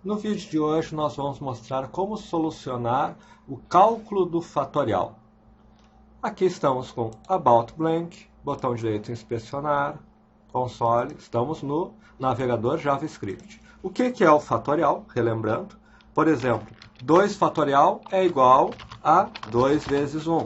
No vídeo de hoje nós vamos mostrar como solucionar o cálculo do fatorial. Aqui estamos com About Blank, botão direito inspecionar, console, estamos no navegador JavaScript. O que é o fatorial? Relembrando, por exemplo, 2 fatorial é igual a 2 vezes 1.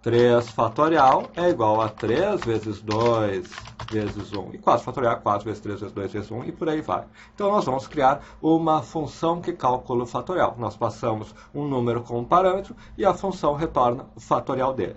3 fatorial é igual a 3 vezes 2 vezes 1. E 4 fatorial é 4 vezes 3 vezes 2 vezes 1 e por aí vai. Então nós vamos criar uma função que calcula o fatorial. Nós passamos um número com um parâmetro e a função retorna o fatorial dele.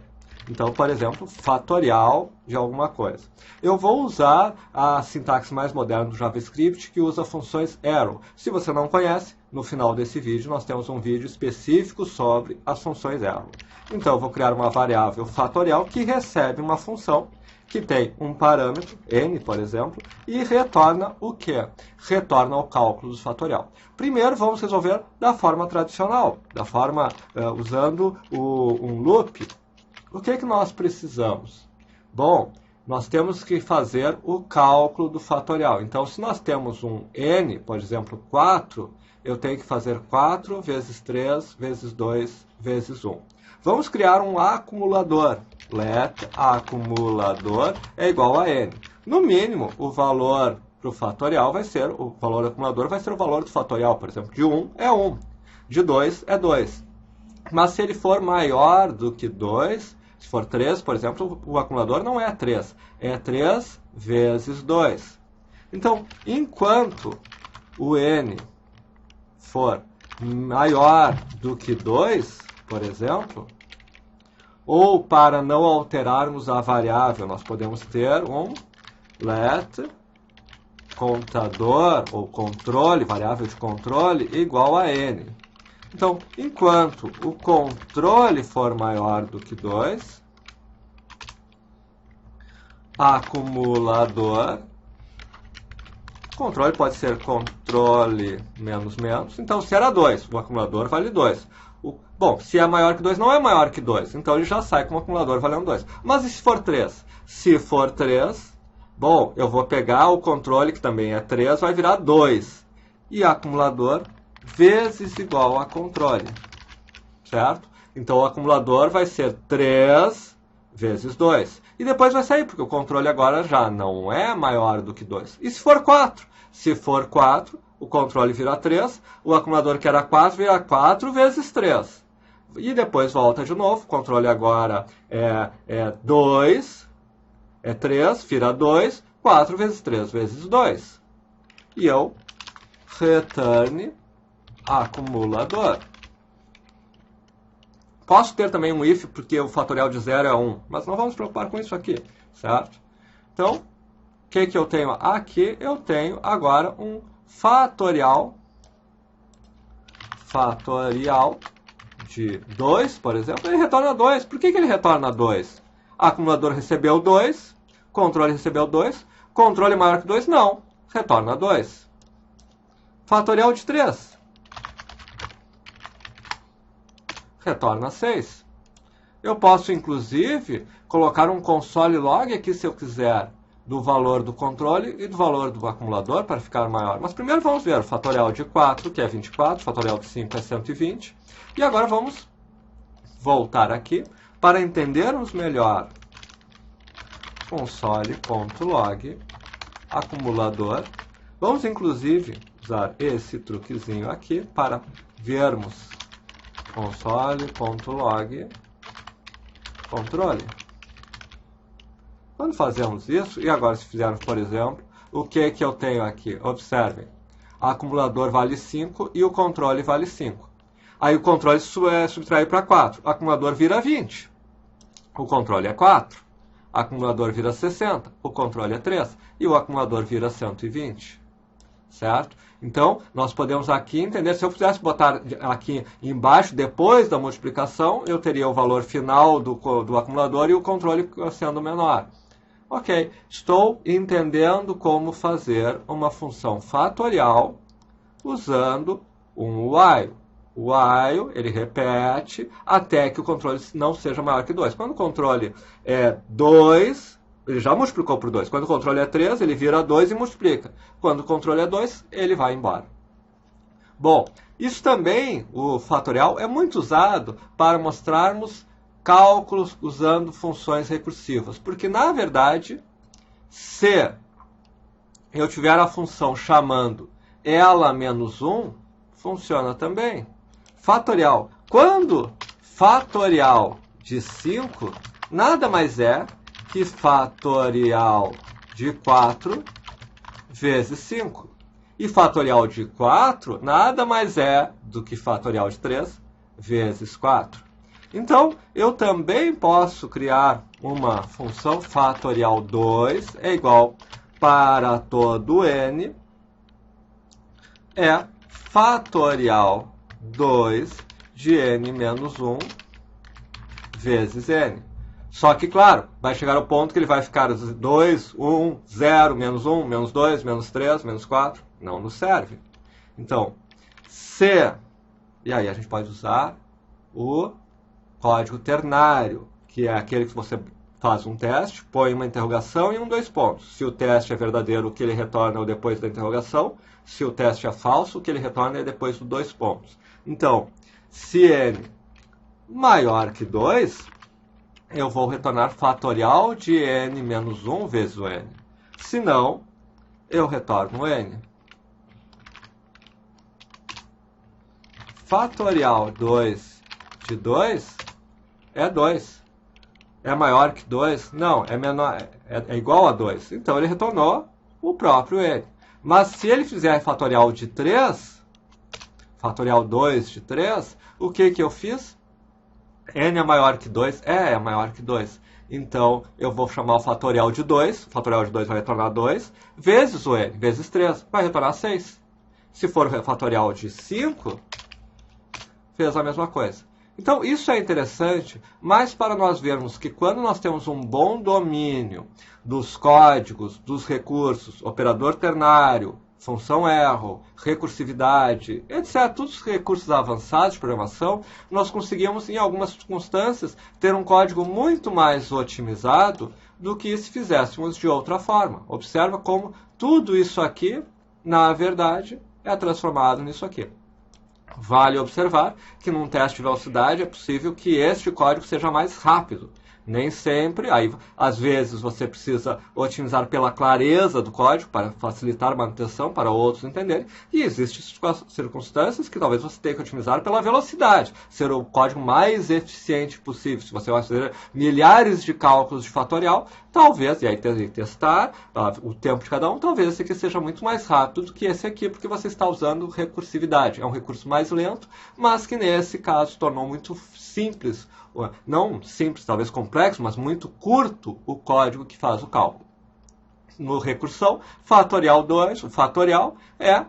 Então, por exemplo, fatorial de alguma coisa. Eu vou usar a sintaxe mais moderna do JavaScript, que usa funções arrow. Se você não conhece, no final desse vídeo nós temos um vídeo específico sobre as funções arrow. Então, eu vou criar uma variável fatorial que recebe uma função que tem um parâmetro, n, por exemplo, e retorna o quê? Retorna o cálculo do fatorial. Primeiro, vamos resolver da forma tradicional, usando um loop. O que nós precisamos? Bom, nós temos que fazer o cálculo do fatorial. Então, se nós temos um n, por exemplo, 4, eu tenho que fazer 4 vezes 3 vezes 2 vezes 1. Vamos criar um acumulador. Let acumulador é igual a n. No mínimo, o valor para o fatorial vai ser, o valor acumulador vai ser o valor do fatorial. Por exemplo, de 1 é 1, de 2 é 2. Mas se ele for maior do que 2, se for 3, por exemplo, o acumulador não é 3, é 3 vezes 2. Então, enquanto o n for maior do que 2, por exemplo, ou para não alterarmos a variável, nós podemos ter um let contador ou controle, variável de controle, igual a n. Então, enquanto o controle for maior do que 2, acumulador, controle pode ser controle menos menos, então se era 2, o acumulador vale 2. Bom, se é maior que 2, não é maior que 2, então ele já sai com o acumulador valendo 2. Mas e se for 3? Se for 3, bom, eu vou pegar o controle, que também é 3, vai virar 2. E acumulador vezes igual a controle, certo? Então o acumulador vai ser 3 vezes 2. E depois vai sair, porque o controle agora já não é maior do que 2. E se for 4? Se for 4, o controle vira 3, o acumulador que era 4 vira 4 vezes 3. E depois volta de novo, o controle agora é 2, é 3, vira 2, 4 vezes 3 vezes 2. E eu returne acumulador. Posso ter também um if, porque o fatorial de 0 é 1, mas não vamos nos preocupar com isso aqui, certo? Então, o que eu tenho aqui? Eu tenho agora um fatorial de 2, por exemplo, ele retorna 2. Por que ele retorna 2? Acumulador recebeu 2, controle recebeu 2, controle maior que 2? Não, retorna 2. Fatorial de 3. Retorna 6. Eu posso, inclusive, colocar um console log aqui, se eu quiser, do valor do controle e do valor do acumulador para ficar maior. Mas primeiro vamos ver o fatorial de 4, que é 24, o fatorial de 5 é 120. E agora vamos voltar aqui para entendermos melhor console.log acumulador. Vamos, inclusive, usar esse truquezinho aqui para vermos console.log controle. Quando fazemos isso, e agora se fizermos, por exemplo, o que eu tenho aqui? Observem, o acumulador vale 5 e o controle vale 5. Aí o controle subtrai para 4, o acumulador vira 20, o controle é 4, o acumulador vira 60, o controle é 3 e o acumulador vira 120. Certo? Então, nós podemos aqui entender, se eu pudesse botar aqui embaixo, depois da multiplicação, eu teria o valor final do acumulador e o controle sendo menor. Ok, estou entendendo como fazer uma função fatorial usando um while. O while, ele repete até que o controle não seja maior que 2. Quando o controle é 2... ele já multiplicou por 2. Quando o controle é 3, ele vira 2 e multiplica. Quando o controle é 2, ele vai embora. Bom, isso também, o fatorial, é muito usado para mostrarmos cálculos usando funções recursivas. Porque, na verdade, se eu tiver a função chamando ela menos 1, funciona também. Fatorial. Quando fatorial de 5, nada mais é que fatorial de 4 vezes 5. E fatorial de 4 nada mais é do que fatorial de 3 vezes 4. Então, eu também posso criar uma função fatorial 2 é igual para todo n é fatorial 2 de n menos 1 vezes n. Só que, claro, vai chegar ao ponto que ele vai ficar 2, 1, 0, menos 1, menos 2, menos 3, menos 4. Não nos serve. Então, se... E aí a gente pode usar o código ternário, que é aquele que você faz um teste, põe uma interrogação e um 2 pontos. Se o teste é verdadeiro, o que ele retorna é o depois da interrogação. Se o teste é falso, o que ele retorna é depois do 2 pontos. Então, se n maior que 2, eu vou retornar fatorial de n menos 1 vezes o n. Se não, eu retorno n. Fatorial 2 de 2 é 2. É maior que 2? Não, é menor, é igual a 2. Então, ele retornou o próprio n. Mas se ele fizer fatorial de 3, fatorial 2 de 3, o que eu fiz? N é maior que 2? É maior que 2. Então, eu vou chamar o fatorial de 2. O fatorial de 2 vai retornar 2. Vezes o n, vezes 3, vai retornar 6. Se for o fatorial de 5, fez a mesma coisa. Então, isso é interessante, mas para nós vermos que quando nós temos um bom domínio dos códigos, dos recursos, operador ternário, função erro, recursividade, etc., todos os recursos avançados de programação, nós conseguimos, em algumas circunstâncias, ter um código muito mais otimizado do que se fizéssemos de outra forma. Observa como tudo isso aqui, na verdade, é transformado nisso aqui. Vale observar que num teste de velocidade é possível que este código seja mais rápido. Nem sempre, aí às vezes você precisa otimizar pela clareza do código para facilitar a manutenção para outros entenderem. E existem circunstâncias que talvez você tenha que otimizar pela velocidade, ser o código mais eficiente possível. Se você vai fazer milhares de cálculos de fatorial, talvez, e aí tem que testar o tempo de cada um, talvez esse aqui seja muito mais rápido do que esse aqui, porque você está usando recursividade. É um recurso mais lento, mas que nesse caso tornou muito simples, não simples, talvez complexo, mas muito curto o código que faz o cálculo. No recursão, fatorial 2, o fatorial é,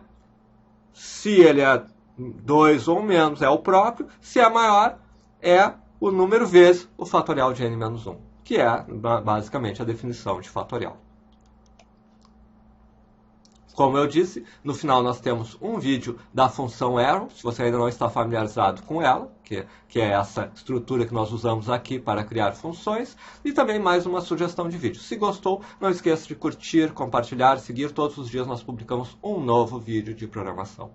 se ele é 2 ou menos, é o próprio, se é maior, é o número vezes o fatorial de n menos 1, que é basicamente a definição de fatorial. Como eu disse, no final nós temos um vídeo da função arrow, se você ainda não está familiarizado com ela, que é essa estrutura que nós usamos aqui para criar funções, e também mais uma sugestão de vídeo. Se gostou, não esqueça de curtir, compartilhar, seguir. Todos os dias nós publicamos um novo vídeo de programação.